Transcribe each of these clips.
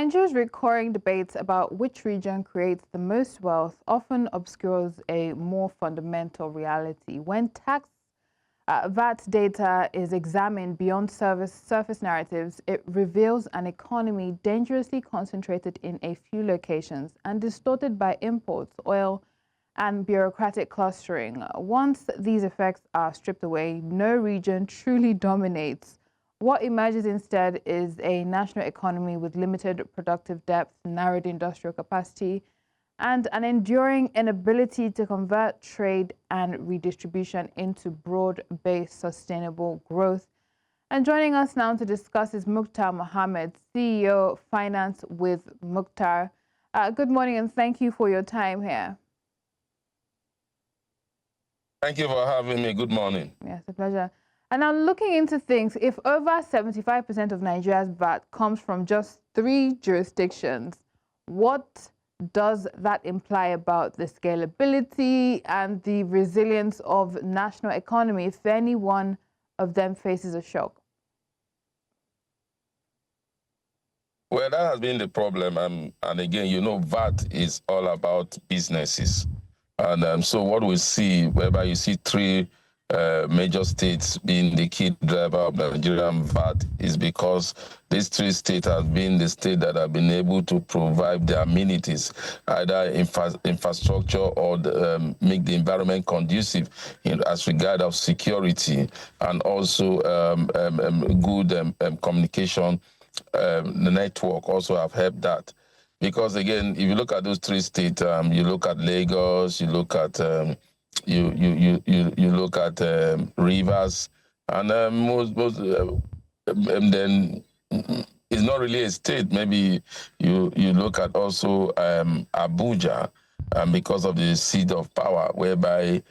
Nigeria's recurring debates about which region creates the most wealth often obscures a more fundamental reality. When VAT data is examined beyond surface narratives, it reveals an economy dangerously concentrated in a few locations and distorted by imports, oil, and bureaucratic clustering. Once these effects are stripped away, no region truly dominates. What emerges instead is a national economy with limited productive depth, narrowed industrial capacity, and an enduring inability to convert trade and redistribution into broad-based sustainable growth. And joining us now to discuss is Muktar Mohammed, CEO Finance with Muktar. Good morning and thank you for your time here. Thank you for having me. Good morning. Yes, a pleasure. And now looking into things, if over 75% of Nigeria's VAT comes from just 3 jurisdictions, what does that imply about the scalability and the resilience of national economy if any one of them faces a shock? Well, that has been the problem. And again, you know, VAT is all about businesses. And so what we see, whereby you see 3 major states being the key driver of Nigerian VAT, is because these 3 states have been the state that have been able to provide the amenities, either infrastructure or make the environment conducive as regard of security and also good communication. The network also have helped that. Because again, if you look at those 3 states, you look at Lagos, you look at you look at Rivers, and and then it's not really a state. Maybe you look at also Abuja, because of the seat of power, whereby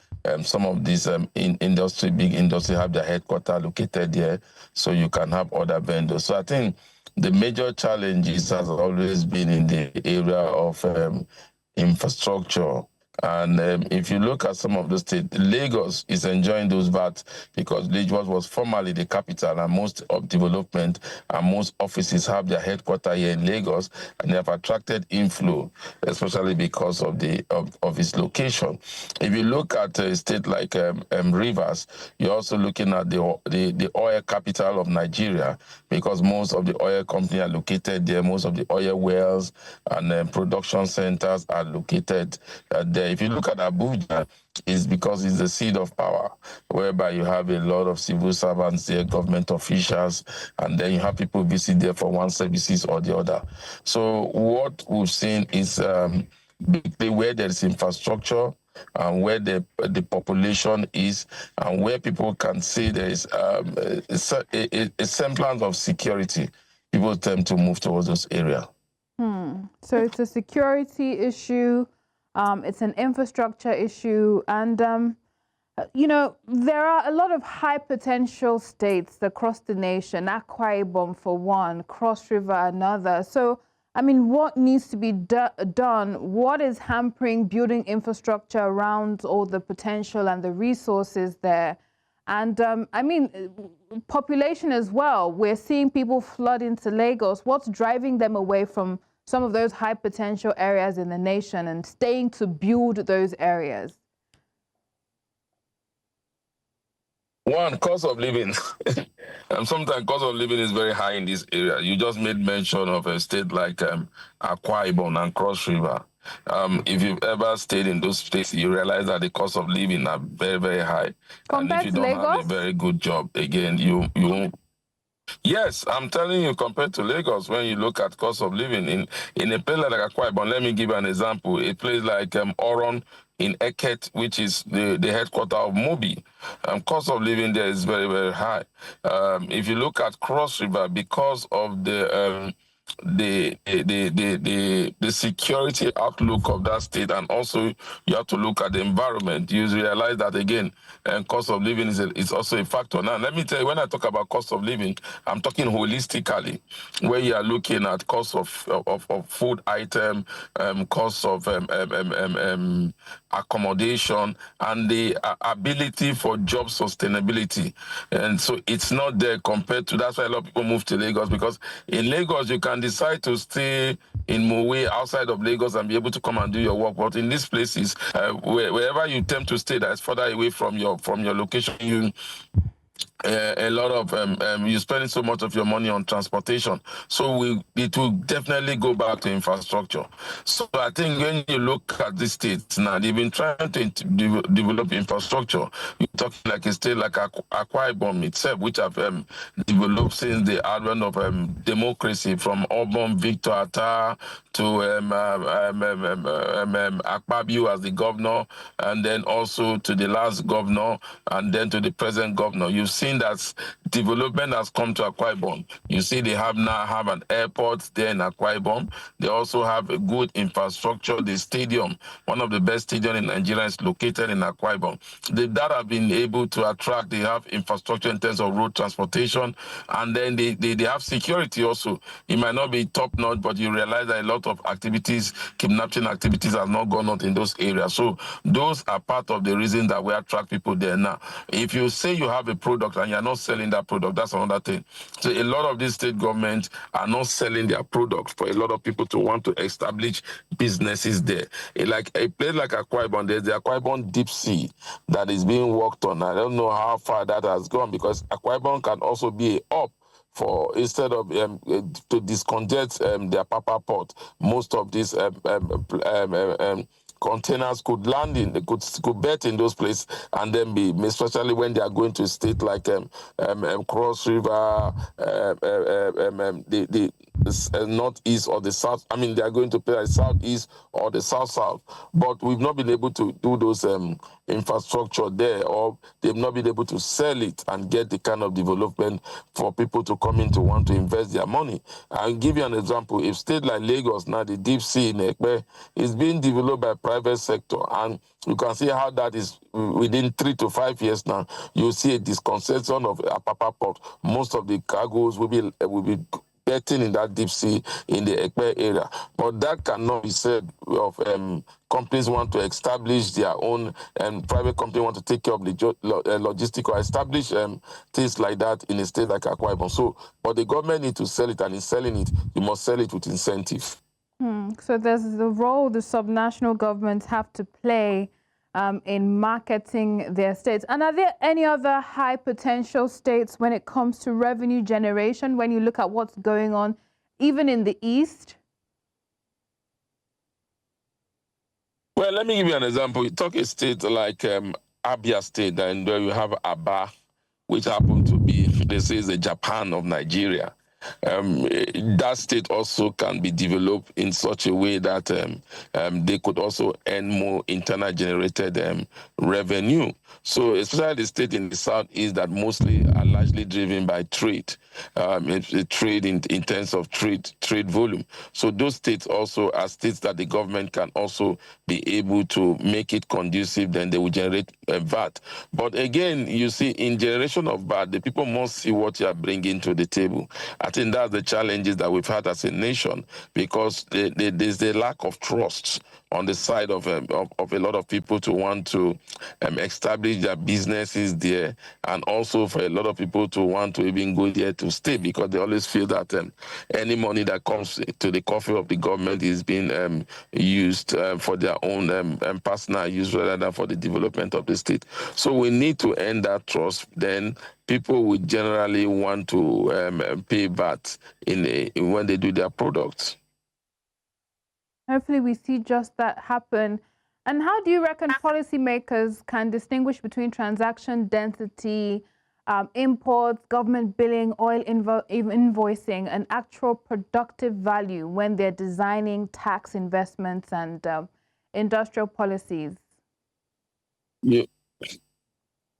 some of these big industry have their headquarters located there, so you can have other vendors. So I think the major challenges has always been in the area of infrastructure. And if you look at some of the states, Lagos is enjoying those VAT because Lagos was formerly the capital, and most of development and most offices have their headquarters here in Lagos, and they have attracted inflow, especially because of its location. If you look at a state like Rivers, you're also looking at the oil capital of Nigeria, because most of the oil companies are located there, most of the oil wells and production centers are located there. If you look at Abuja, it's because it's the seat of power, whereby you have a lot of civil servants there, government officials, and then you have people visit there for one services or the other. So what we've seen is where there is infrastructure and where the population is, and where people can see there is a semblance of security, people tend to move towards those areas. So it's a security issue. It's an infrastructure issue, and you know, there are a lot of high potential states across the nation, Akwa Ibom for one, Cross River another. So, I mean, what needs to be done? What is hampering building infrastructure around all the potential and the resources there? And I mean, population as well. We're seeing people flood into Lagos. What's driving them away from some of those high potential areas in the nation and staying to build those areas? One, cost of living. And sometimes cost of living is very high in this area. You just made mention of a state like Akwa Ibom and Cross River. If you've ever stayed in those states, you realize that the cost of living are very, very high. Compared and if you don't Lagos? have a very good job, again, you won't. Yes, I'm telling you, compared to Lagos, when you look at cost of living in a place like Akwa Ibom, let me give you an example. A place like Oron in Eket, which is the headquarters of Mobi, cost of living there is very, very high. If you look at Cross River, because of the security outlook of that state, and also you have to look at the environment, you realize that again, cost of living is also a factor. Now, let me tell you, when I talk about cost of living, I'm talking holistically, where you are looking at cost of food item, cost of accommodation, and the ability for job sustainability. And so it's not there compared to, that's why a lot of people move to Lagos, because in Lagos, you can can decide to stay in Mowe outside of Lagos and be able to come and do your work. But in these places, wherever you attempt to stay that is further away from your location, you a lot of you're spending so much of your money on transportation, so it will definitely go back to infrastructure. So I think when you look at the states now, they've been trying to develop infrastructure. You're talking like a state like Akwa Ibom itself, which have developed since the advent of democracy, from Obom Victor Atta to Akpabio as the governor, and then also to the last governor, and then to the present governor. You've seen that development has come to Akwa Ibom. You see they now have an airport there in Akwa Ibom. They also have a good infrastructure. The stadium, one of the best stadiums in Nigeria, is located in Akwa Ibom. That have been able to attract. They have infrastructure in terms of road transportation, and then they have security also. It might not be top notch, but you realize that a lot of activities, kidnapping activities, have not gone on in those areas. So those are part of the reason that we attract people there now. If you say you have a product and you're not selling that product, that's another thing. So a lot of these state governments are not selling their products for a lot of people to want to establish businesses there. Like a place like Akwa Ibom, there's the Akwa Ibom deep sea that is being worked on. I don't know how far that has gone, because Akwa Ibom can also be a hub for, instead of to discongest their Papa port. Most of these containers could land in, they could bet in those places, and then be, especially when they are going to state like Cross River, the northeast or the south. I mean, they are going to play like southeast or the south. But we've not been able to do those infrastructure there, or they've not been able to sell it and get the kind of development for people to come in to want to invest their money. I'll give you an example. If state like Lagos now, the deep sea in Ekpe is being developed by private sector, and you can see how that is within 3 to 5 years now. You see a disconnection of Apapa port. Most of the cargoes will be getting in that deep sea in the Ekpe area. But that cannot be said of companies want to establish their own, and private company want to take care of the logistic or establish things like that in a state like Akwa Ibom. So, but the government need to sell it, and in selling it, you must sell it with incentive. So there's the role the subnational governments have to play in marketing their states. And are there any other high potential states when it comes to revenue generation, when you look at what's going on, even in the East? Well, let me give you an example. You talk a state like Abia State, and where you have Aba, which happen to be, they say, is the Japan of Nigeria. That state also can be developed in such a way that they could also earn more internal generated revenue. So especially the state in the south is that mostly are largely driven by trade, trade in terms of trade volume. So those states also are states that the government can also be able to make it conducive, then they will generate VAT. But again, you see, in generation of VAT, the people must see what you are bringing to the table. I think that's the challenges that we've had as a nation, because there's a lack of trust on the side of a lot of people to want to establish their businesses there, and also for a lot of people to want to even go there to stay, because they always feel that any money that comes to the coffers of the government is being used for their own personal use rather than for the development of the state. So we need to end that trust. Then people would generally want to pay VAT when they do their products. Hopefully we see just that happen. And how do you reckon policymakers can distinguish between transaction density, imports, government billing, oil invoicing, and actual productive value when they're designing tax investments and industrial policies?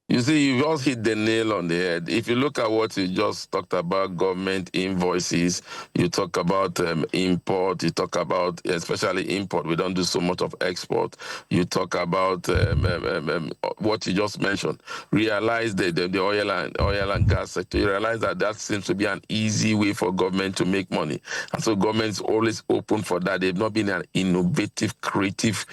You see, you just hit the nail on the head. If you look at what you just talked about, government invoices, you talk about import, you talk about, especially import, we don't do so much of export. You talk about what you just mentioned. Realize the oil and gas sector. You realize that seems to be an easy way for government to make money. And so government's always open for that. They've not been an innovative, creative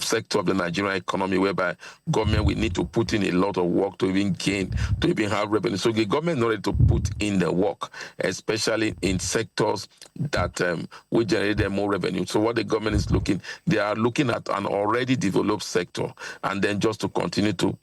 sector of the Nigerian economy, whereby government will need to put in a lot of work to even gain, to even have revenue. So the government is not ready to put in the work, especially in sectors that will generate them more revenue. So what the government is looking, they are looking at an already developed sector, and then just to continue to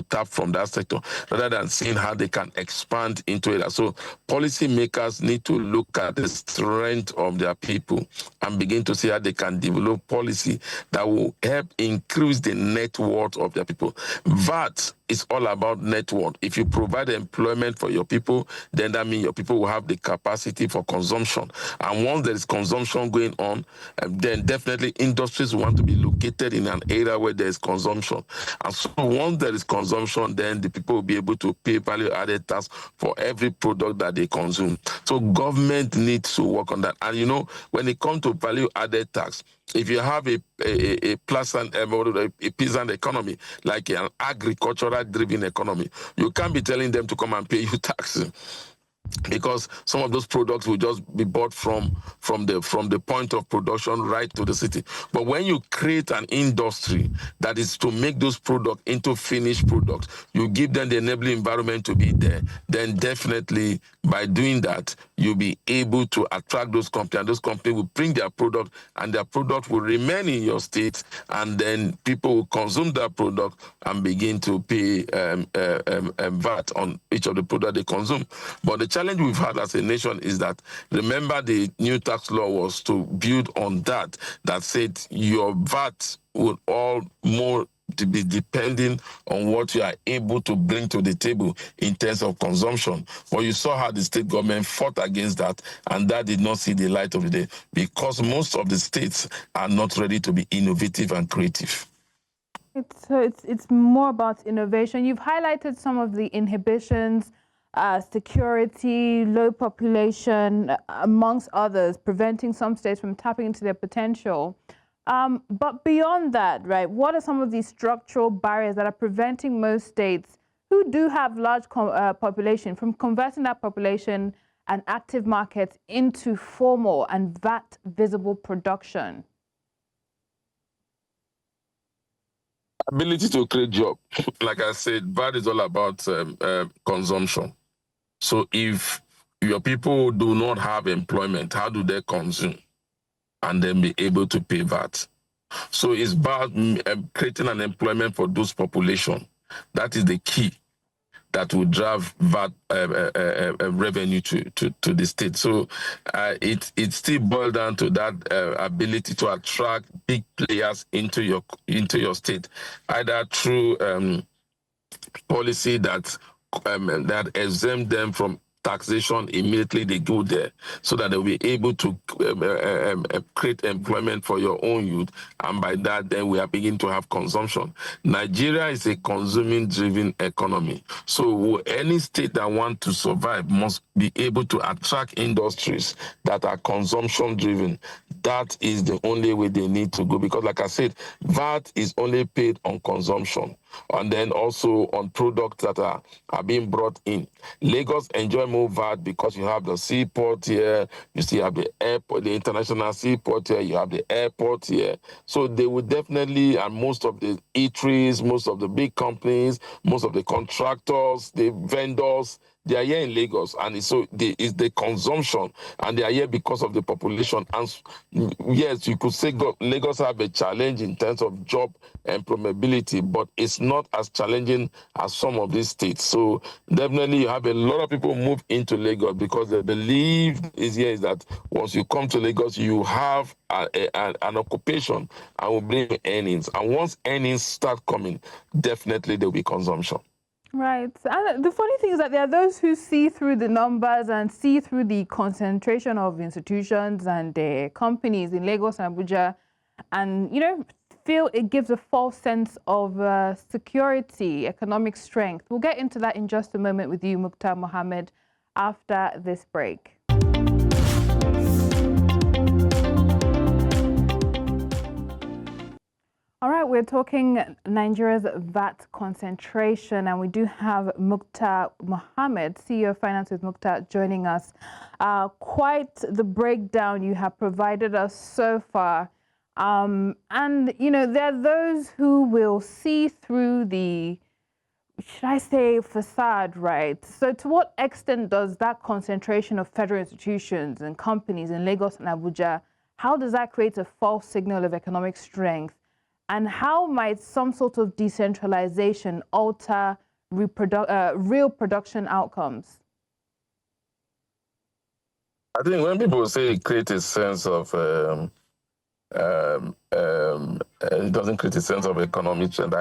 tap from that sector rather than seeing how they can expand into it. So policymakers need to look at the strength of their people and begin to see how they can develop policy that will help increase the net worth of their people. VAT is all about net worth. If you provide employment for your people, then that means your people will have the capacity for consumption. And once there is consumption going on, then definitely industries want to be located in an area where there is consumption. And so once there is consumption, then the people will be able to pay value-added tax for every product that they consume. So government needs to work on that. And you know, when it comes to value-added tax, if you have a pleasant economy, like an agricultural-driven economy, you can't be telling them to come and pay you tax, because some of those products will just be bought from the point of production right to the city. But when you create an industry that is to make those products into finished products, you give them the enabling environment to be there, then definitely by doing that, you'll be able to attract those companies, and those companies will bring their product, and their product will remain in your state, and then people will consume that product and begin to pay VAT on each of the products they consume. But the challenge we've had as a nation is that, remember, the new tax law was to build on that said your VAT would all more to be depending on what you are able to bring to the table in terms of consumption. But you saw how the state government fought against that, and that did not see the light of the day, because most of the states are not ready to be innovative and creative. It's more about innovation. You've highlighted some of the inhibitions, security, low population, amongst others, preventing some states from tapping into their potential. But beyond that, right, what are some of these structural barriers that are preventing most states who do have large population from converting that population and active markets into formal and VAT visible production? Ability to create job. Like I said, VAT is all about consumption. So if your people do not have employment, how do they consume and then be able to pay VAT? So it's about creating an employment for those population. That is the key that will drive VAT revenue to the state. So it still boils down to that ability to attract big players into your state, either through policy that exempt them from taxation immediately they go there, so that they'll be able to create employment for your own youth, and by that then we are beginning to have consumption. Nigeria is a consuming driven economy, so any state that want to survive must be able to attract industries that are consumption driven. That is the only way they need to go, because like I said, VAT is only paid on consumption, and then also on products that are being brought in. Lagos enjoy more VAT because you have the seaport here, you still have the airport, the international seaport here, you have the airport here. So they would definitely, and most of the eateries, most of the big companies, most of the contractors, the vendors, they are here in Lagos, and it's the consumption, and they are here because of the population. And yes, you could say Lagos have a challenge in terms of job employability, but it's not as challenging as some of these states. So definitely you have a lot of people move into Lagos because the belief is that once you come to Lagos, you have an occupation and will bring earnings. And once earnings start coming, definitely there will be consumption. Right. And the funny thing is that there are those who see through the numbers and see through the concentration of institutions and companies in Lagos and Abuja, and, you know, feel it gives a false sense of security, economic strength. We'll get into that in just a moment with you, Muktar Mohammed, after this break. All right, we're talking Nigeria's VAT concentration, and we do have Muktar Mohammed, CEO of Finance with Muktar, joining us. Quite the breakdown you have provided us so far. And, you know, there are those who will see through the should I say, facade, right? So to what extent does that concentration of federal institutions and companies in Lagos and Abuja, how does that create a false signal of economic strength? And how might some sort of decentralization alter real production outcomes? I think when people say it creates a sense of it doesn't create a sense of economic trend.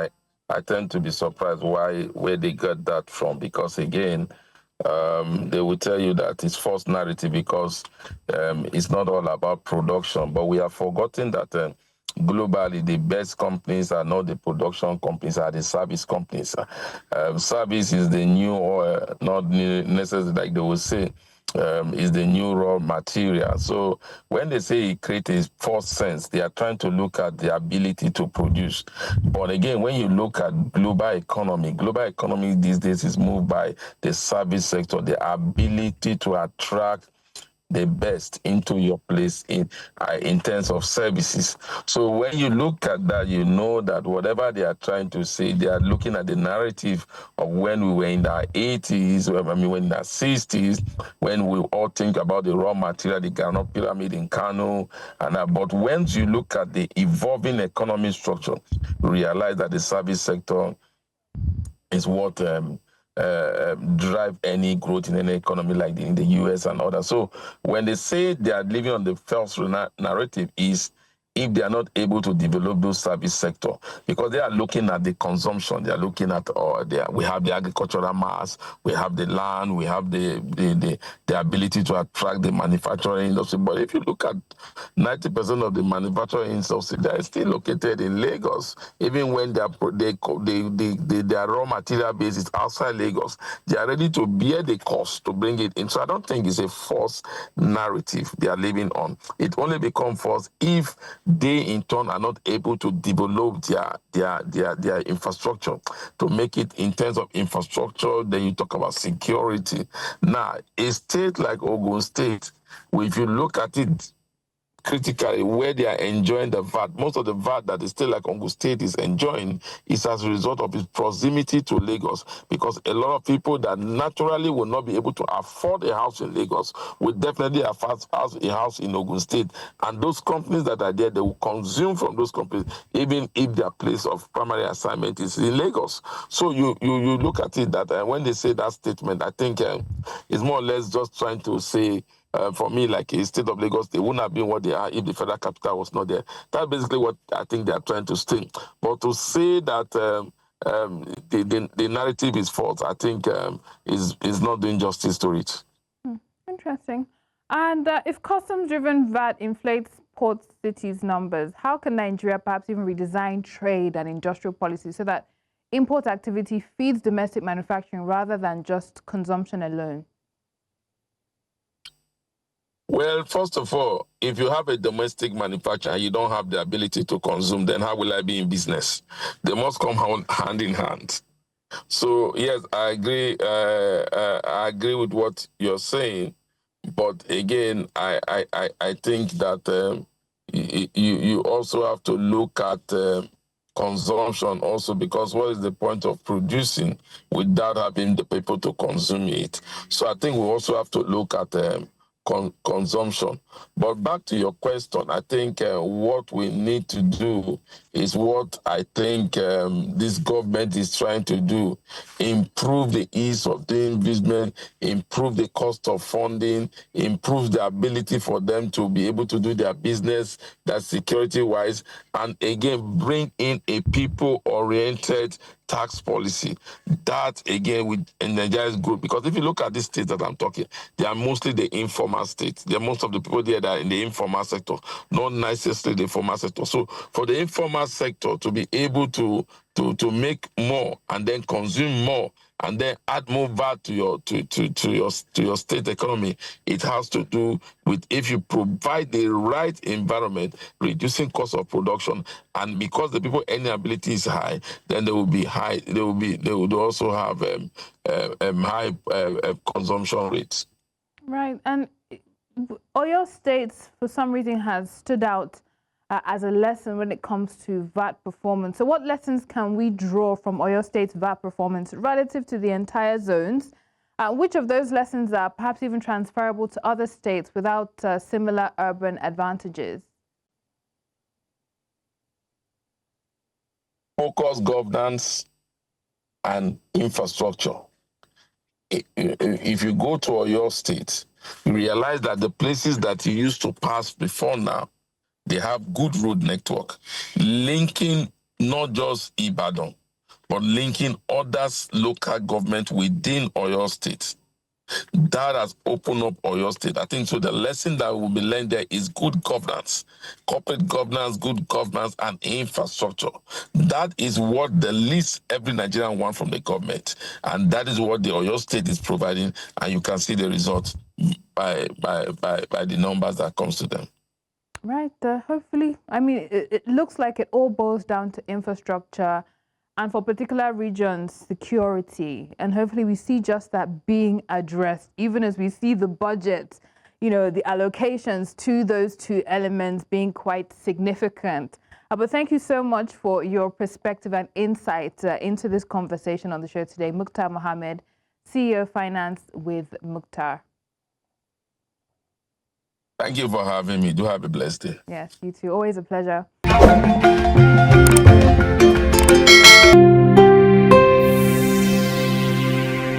I tend to be surprised where they got that from, because again, they will tell you that it's false narrative because it's not all about production. But we have forgotten that globally the best companies are not the production companies, are the service companies. Service is the new oil, not necessarily like they will say. Is the new raw material. So when they say it creates a false sense, they are trying to look at the ability to produce. But again, when you look at global economy these days is moved by the service sector, the ability to attract the best into your place in terms of services. So when you look at that, you know that whatever they are trying to say, they are looking at the narrative of when we were in the 80s, when in the 60s, when we all think about the raw material, the Ghana pyramid in Kano, but once you look at the evolving economic structure, realize that the service sector is what drive any growth in any economy like in the US and others. So when they say they are living on the false narrative is if they are not able to develop those service sector, because they are looking at the consumption, they are looking at we have the agricultural mass, we have the land, we have the ability to attract the manufacturing industry. But if you look at 90% of the manufacturing industry, they are still located in Lagos, even when their raw material base is outside Lagos. They are ready to bear the cost to bring it in. So I don't think it's a false narrative they are living on. It only becomes false if they in turn are not able to develop their infrastructure to make it in terms of infrastructure. Then you talk about security. Now, a state like Ogun State, if you look at it critically, where they are enjoying the VAT, most of the VAT that the state like Ogun State is enjoying is as a result of its proximity to Lagos, because a lot of people that naturally will not be able to afford a house in Lagos will definitely afford a house in Ogun State. And those companies that are there, they will consume from those companies, even if their place of primary assignment is in Lagos. So you look at it that when they say that statement, I think it's more or less just trying to say, for me, like a state of Lagos, they wouldn't have been what they are if the federal capital was not there. That's basically what I think they are trying to say. But to say that the narrative is false, I think is not doing justice to it. Interesting. And if customs-driven VAT inflates port cities' numbers, how can Nigeria perhaps even redesign trade and industrial policy so that import activity feeds domestic manufacturing rather than just consumption alone? Well, first of all, if you have a domestic manufacturer and you don't have the ability to consume, then how will I be in business? They must come hand in hand. So yes, I agree with what you're saying, but again, I think that you also have to look at consumption also, because what is the point of producing without having the people to consume it? So I think we also have to look at consumption. But back to your question, I think what we need to do is what I think this government is trying to do: improve the ease of doing business, improve the cost of funding, improve the ability for them to be able to do their business, that security-wise, and again, bring in a people-oriented tax policy. That again with Nigeria is good, because if you look at these states that I'm talking, they are mostly the informal states. They're most of the people there that are in the informal sector, not necessarily the formal sector. So for the informal sector to be able to make more and then consume more and then add more value to your state economy, it has to do with, if you provide the right environment, reducing cost of production, and because the people earning ability is high, then they will be high. They would also have high consumption rates. Right. And Oyo State, for some reason, has stood out as a lesson when it comes to VAT performance. So what lessons can we draw from Oyo State's VAT performance relative to the entire zones? Which of those lessons are perhaps even transferable to other states without similar urban advantages? Focus governance and infrastructure. If you go to Oyo State, you realize that the places that you used to pass before now, they have good road network, linking not just Ibadan, but linking other local government within Oyo State. That has opened up Oyo State. I think so. The lesson that will be learned there is good governance, corporate governance, good governance, and infrastructure. That is what the least every Nigerian wants from the government, and that is what the Oyo State is providing. And you can see the results by the numbers that comes to them. Right. Hopefully, I mean, it looks like it all boils down to infrastructure, and for particular regions, security. And hopefully we see just that being addressed, even as we see the budget, you know, the allocations to those two elements being quite significant. But thank you so much for your perspective and insight into this conversation on the show today. Muktar Mohammed, CEO of Finance with Muktar. Thank you for having me. Do have a blessed day. Yes, you too. Always a pleasure.